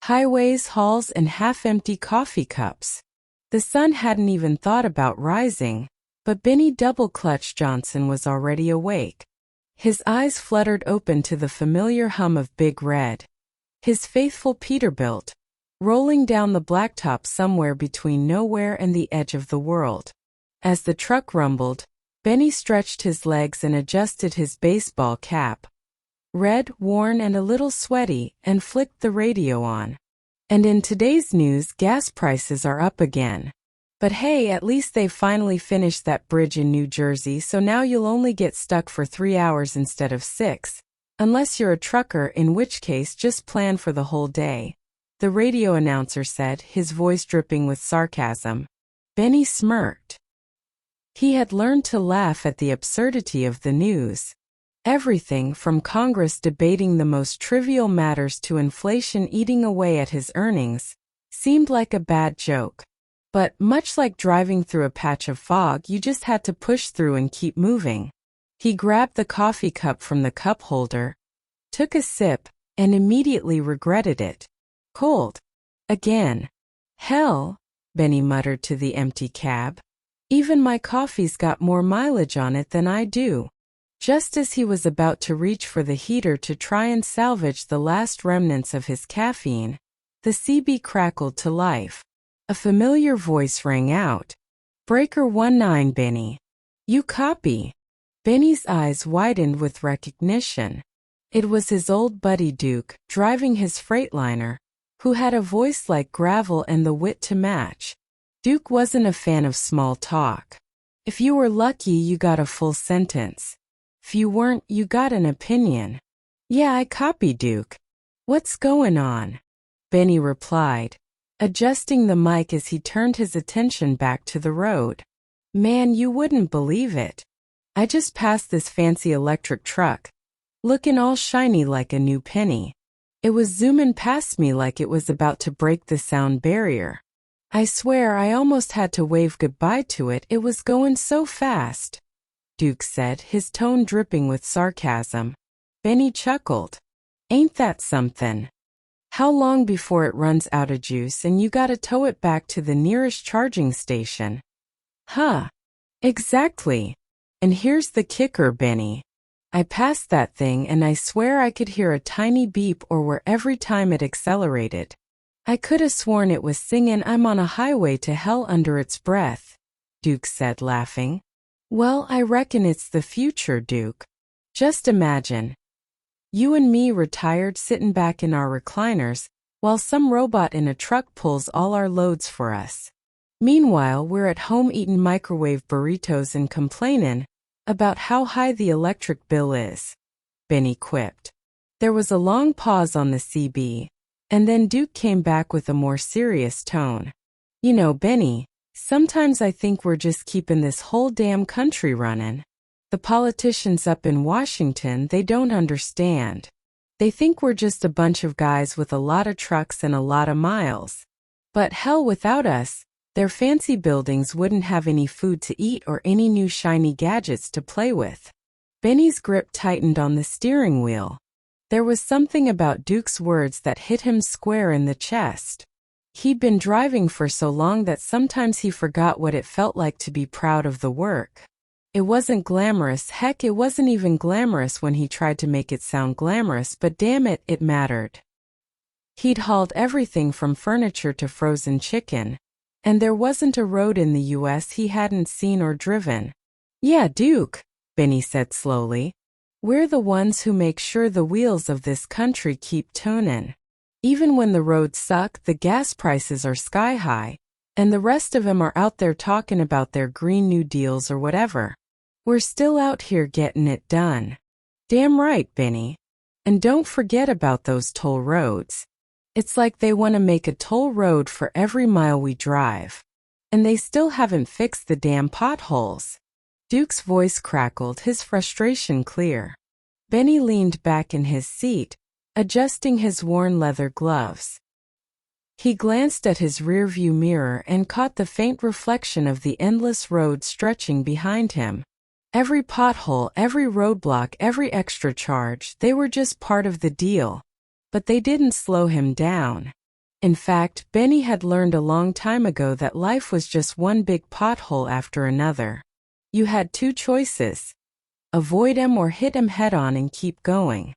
Highways, halls, and half-empty coffee cups. The sun hadn't even thought about rising, but Benny Double-Clutch Johnson was already awake. His eyes fluttered open to the familiar hum of Big Red. His faithful Peterbilt, rolling down the blacktop somewhere between nowhere and the edge of the world. As the truck rumbled, Benny stretched his legs and adjusted his baseball cap. Red, worn and a little sweaty, and flicked the radio on. And in today's news, gas prices are up again. But hey, at least they've finally finished that bridge in New Jersey, so now you'll only get stuck for 3 hours instead of 6. Unless you're a trucker, in which case just plan for the whole day. The radio announcer said, his voice dripping with sarcasm. Benny smirked. He had learned to laugh at the absurdity of the news. Everything from Congress debating the most trivial matters to inflation eating away at his earnings seemed like a bad joke. But much like driving through a patch of fog, you just had to push through and keep moving. He grabbed the coffee cup from the cup holder, took a sip, and immediately regretted it. Cold. Again. Hell, Benny muttered to the empty cab. Even my coffee's got more mileage on it than I do. Just as he was about to reach for the heater to try and salvage the last remnants of his caffeine, the CB crackled to life. A familiar voice rang out. Breaker 19, Benny. You copy. Benny's eyes widened with recognition. It was his old buddy Duke, driving his Freightliner, who had a voice like gravel and the wit to match. Duke wasn't a fan of small talk. If you were lucky, you got a full sentence. If you weren't, you got an opinion. Yeah, I copy, Duke. What's going on? Benny replied, adjusting the mic as he turned his attention back to the road. Man, you wouldn't believe it. I just passed this fancy electric truck, looking all shiny like a new penny. It was zooming past me like it was about to break the sound barrier. I swear I almost had to wave goodbye to it, it was going so fast. Duke said, his tone dripping with sarcasm. Benny chuckled. Ain't that something? How long before it runs out of juice and you gotta tow it back to the nearest charging station? Huh. Exactly. And here's the kicker, Benny. I passed that thing and I swear I could hear a tiny beep or whir every time it accelerated. I could have sworn it was singing I'm on a highway to hell under its breath, Duke said, laughing. Well, I reckon it's the future, Duke. Just imagine. You and me retired sitting back in our recliners, while some robot in a truck pulls all our loads for us. Meanwhile, we're at home eating microwave burritos and complaining about how high the electric bill is, Benny quipped. There was a long pause on the CB, and then Duke came back with a more serious tone. You know, Benny, sometimes I think we're just keeping this whole damn country running. The politicians up in Washington, they don't understand. They think we're just a bunch of guys with a lot of trucks and a lot of miles. But hell, without us, their fancy buildings wouldn't have any food to eat or any new shiny gadgets to play with. Benny's grip tightened on the steering wheel. There was something about Duke's words that hit him square in the chest. He'd been driving for so long that sometimes he forgot what it felt like to be proud of the work. It wasn't glamorous, heck, it wasn't even glamorous when he tried to make it sound glamorous, but damn it, it mattered. He'd hauled everything from furniture to frozen chicken, and there wasn't a road in the U.S. he hadn't seen or driven. Yeah, Duke, Benny said slowly. We're the ones who make sure the wheels of this country keep turning. Even when the roads suck, the gas prices are sky high, and the rest of them are out there talking about their Green New Deals or whatever. We're still out here getting it done. Damn right, Benny. And don't forget about those toll roads. It's like they want to make a toll road for every mile we drive. And they still haven't fixed the damn potholes. Duke's voice crackled, his frustration clear. Benny leaned back in his seat, adjusting his worn leather gloves. He glanced at his rearview mirror and caught the faint reflection of the endless road stretching behind him. Every pothole, every roadblock, every extra charge, they were just part of the deal. But they didn't slow him down. In fact, Benny had learned a long time ago that life was just one big pothole after another. You had two choices. Avoid 'em or hit 'em head on and keep going.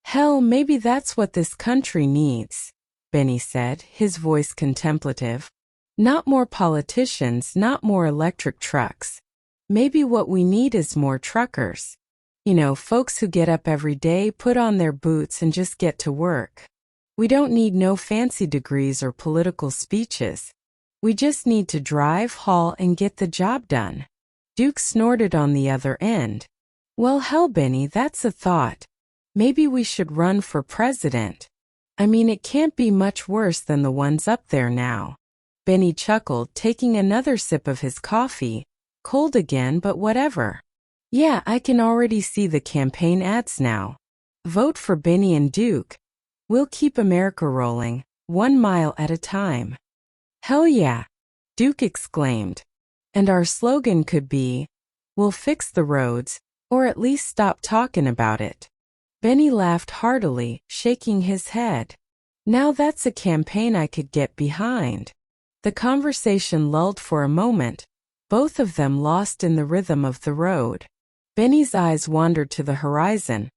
Hell, maybe that's what this country needs, Benny said, his voice contemplative. Not more politicians, not more electric trucks. Maybe what we need is more truckers. You know, folks who get up every day, put on their boots, and just get to work. We don't need no fancy degrees or political speeches. We just need to drive, haul, and get the job done. Duke snorted on the other end. Well, hell, Benny, that's a thought. Maybe we should run for president. I mean, it can't be much worse than the ones up there now. Benny chuckled, taking another sip of his coffee. Cold again, but whatever. Yeah, I can already see the campaign ads now. Vote for Benny and Duke. We'll keep America rolling, 1 mile at a time. Hell yeah, Duke exclaimed. And our slogan could be, we'll fix the roads, or at least stop talking about it. Benny laughed heartily, shaking his head. Now that's a campaign I could get behind. The conversation lulled for a moment, both of them lost in the rhythm of the road. Benny's eyes wandered to the horizon,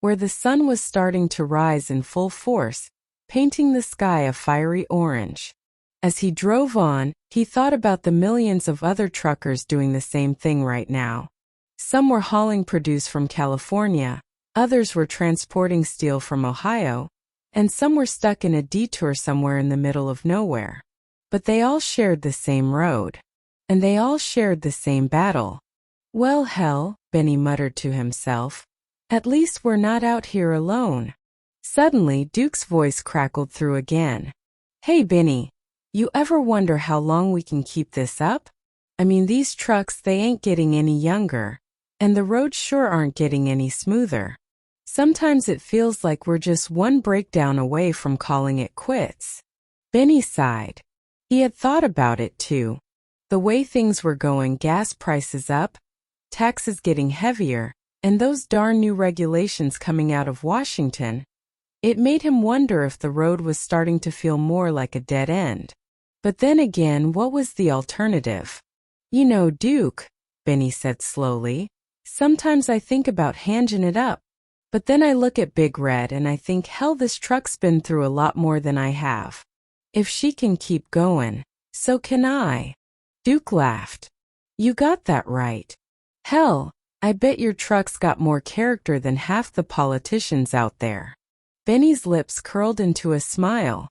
where the sun was starting to rise in full force, painting the sky a fiery orange. As he drove on, he thought about the millions of other truckers doing the same thing right now. Some were hauling produce from California, others were transporting steel from Ohio, and some were stuck in a detour somewhere in the middle of nowhere. But they all shared the same road. And they all shared the same battle. Well, hell, Benny muttered to himself. At least we're not out here alone. Suddenly, Duke's voice crackled through again. Hey, Benny, you ever wonder how long we can keep this up? I mean, these trucks, they ain't getting any younger. And the roads sure aren't getting any smoother. Sometimes it feels like we're just one breakdown away from calling it quits. Benny sighed. He had thought about it too. The way things were going, gas prices up, taxes getting heavier, and those darn new regulations coming out of Washington. It made him wonder if the road was starting to feel more like a dead end. But then again, what was the alternative? You know, Duke, Benny said slowly, sometimes I think about hanging it up. But then I look at Big Red and I think, hell, this truck's been through a lot more than I have. If she can keep going, so can I. Duke laughed. You got that right. Hell, I bet your truck's got more character than half the politicians out there. Benny's lips curled into a smile.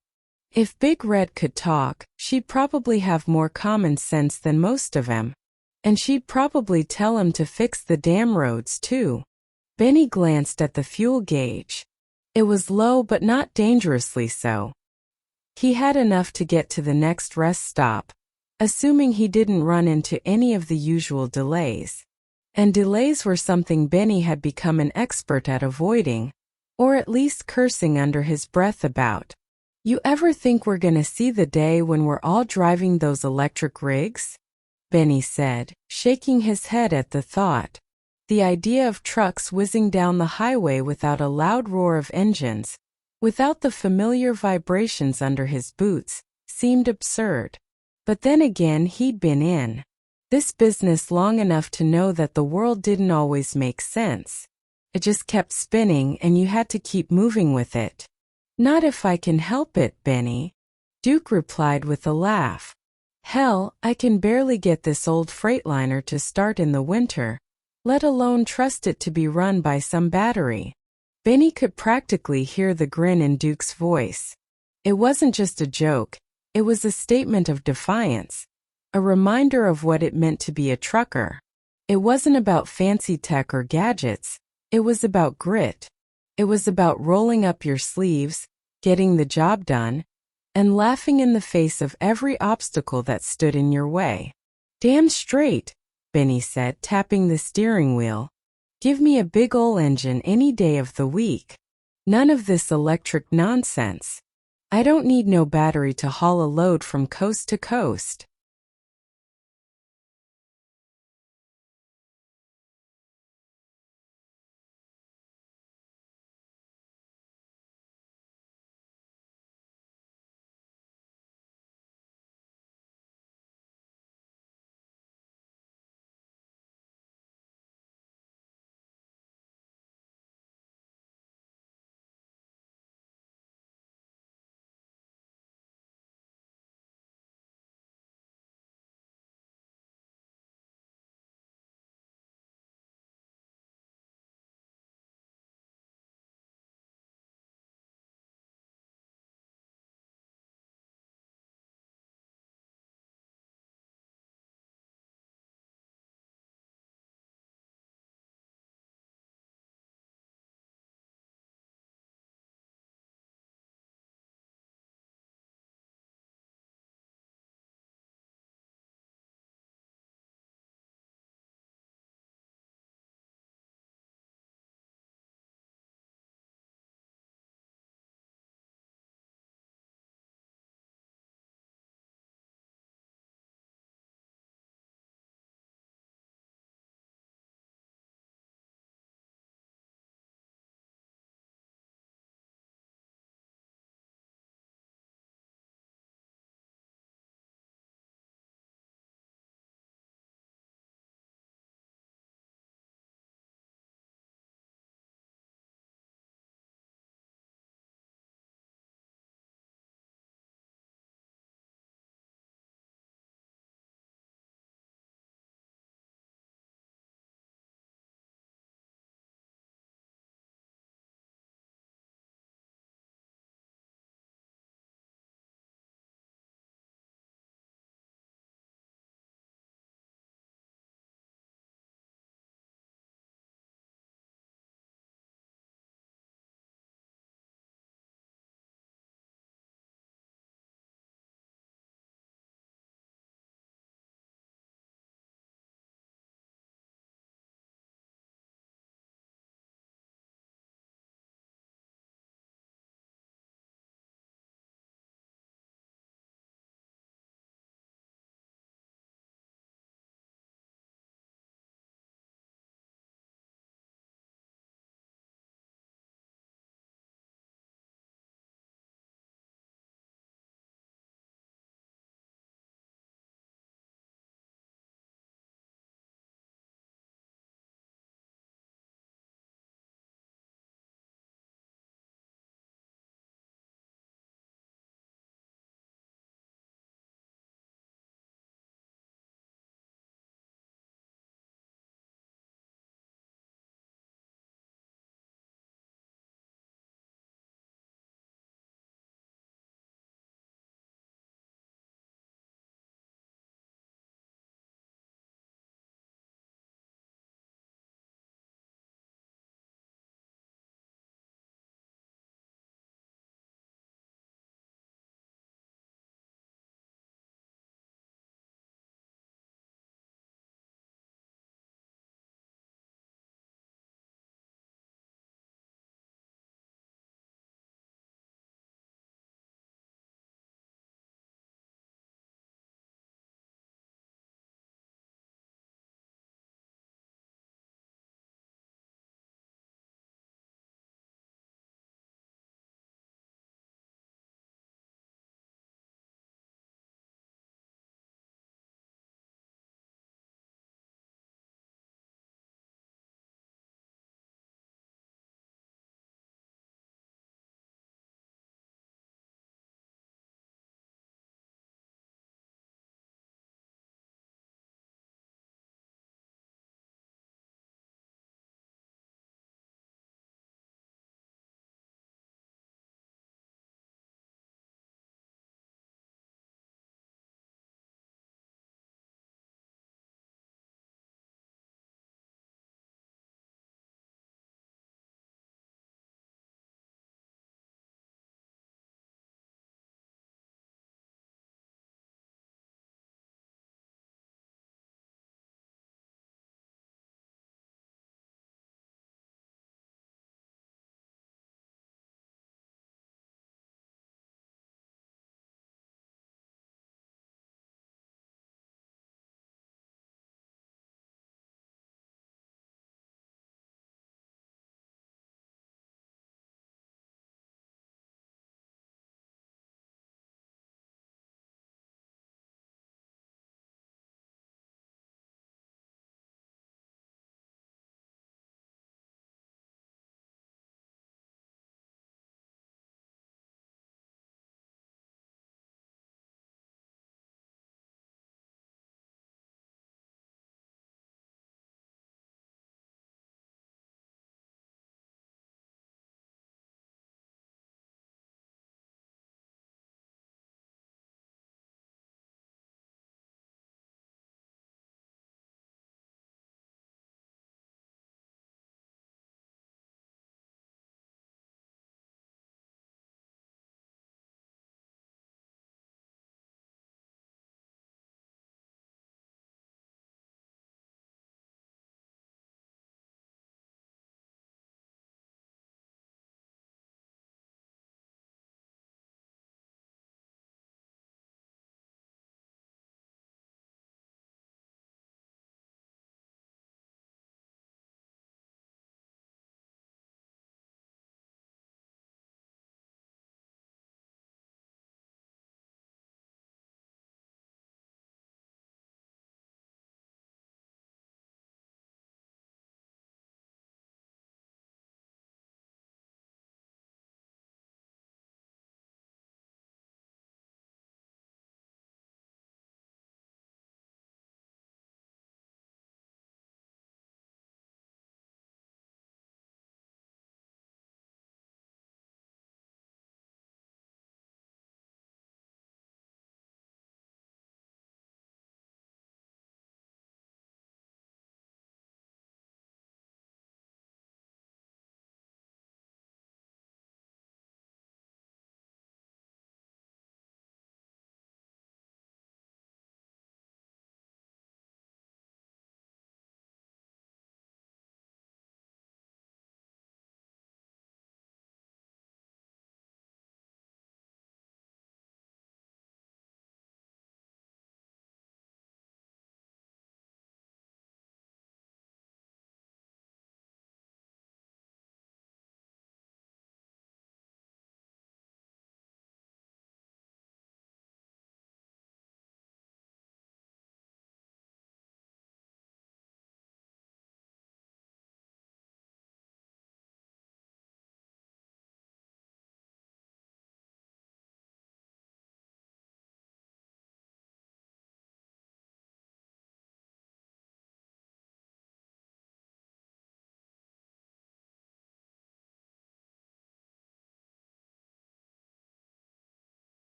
If Big Red could talk, she'd probably have more common sense than most of 'em. And she'd probably tell 'em to fix the damn roads too. Benny glanced at the fuel gauge. It was low but not dangerously so. He had enough to get to the next rest stop, assuming he didn't run into any of the usual delays. And delays were something Benny had become an expert at avoiding, or at least cursing under his breath about. You ever think we're gonna see the day when we're all driving those electric rigs? Benny said, shaking his head at the thought. The idea of trucks whizzing down the highway without a loud roar of engines, without the familiar vibrations under his boots, seemed absurd. But then again, he'd been in this business long enough to know that the world didn't always make sense. It just kept spinning and you had to keep moving with it. Not if I can help it, Benny, Duke replied with a laugh. Hell, I can barely get this old Freightliner to start in the winter, let alone trust it to be run by some battery. Benny could practically hear the grin in Duke's voice. It wasn't just a joke, it was a statement of defiance, a reminder of what it meant to be a trucker. It wasn't about fancy tech or gadgets, it was about grit. It was about rolling up your sleeves, getting the job done, and laughing in the face of every obstacle that stood in your way. Damn straight, Benny said, tapping the steering wheel. Give me a big ol' engine any day of the week. None of this electric nonsense. I don't need no battery to haul a load from coast to coast.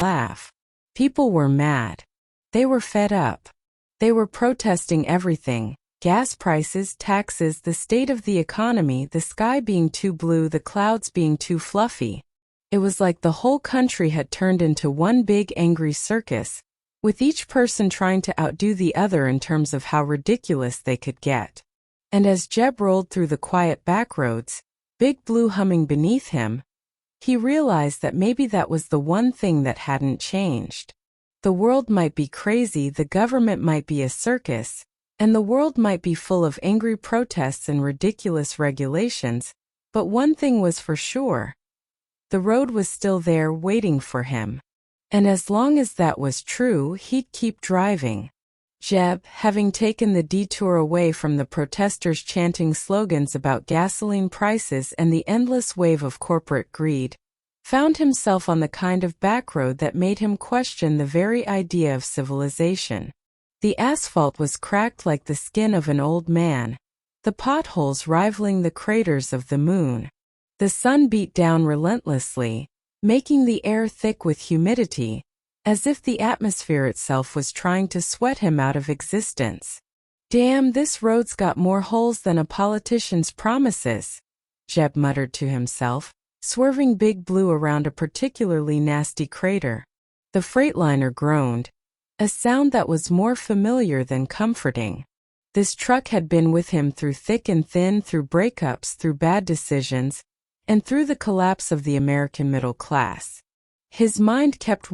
laugh. People were mad. They were fed up. They were protesting everything: gas prices, taxes, the state of the economy, the sky being too blue, the clouds being too fluffy. It was like the whole country had turned into one big angry circus, with each person trying to outdo the other in terms of how ridiculous they could get. And as Jeb rolled through the quiet backroads, Big Blue humming beneath him, he realized that maybe that was the one thing that hadn't changed. The world might be crazy, the government might be a circus, and the world might be full of angry protests and ridiculous regulations, but one thing was for sure: the road was still there waiting for him. And as long as that was true, he'd keep driving. Jeb, having taken the detour away from the protesters chanting slogans about gasoline prices and the endless wave of corporate greed, found himself on the kind of backroad that made him question the very idea of civilization. The asphalt was cracked like the skin of an old man, the potholes rivaling the craters of the moon. The sun beat down relentlessly, making the air thick with humidity, as if the atmosphere itself was trying to sweat him out of existence. "Damn, this road's got more holes than a politician's promises," Jeb muttered to himself, swerving Big Blue around a particularly nasty crater. The Freightliner groaned, a sound that was more familiar than comforting. This truck had been with him through thick and thin, through breakups, through bad decisions, and through the collapse of the American middle class. His mind kept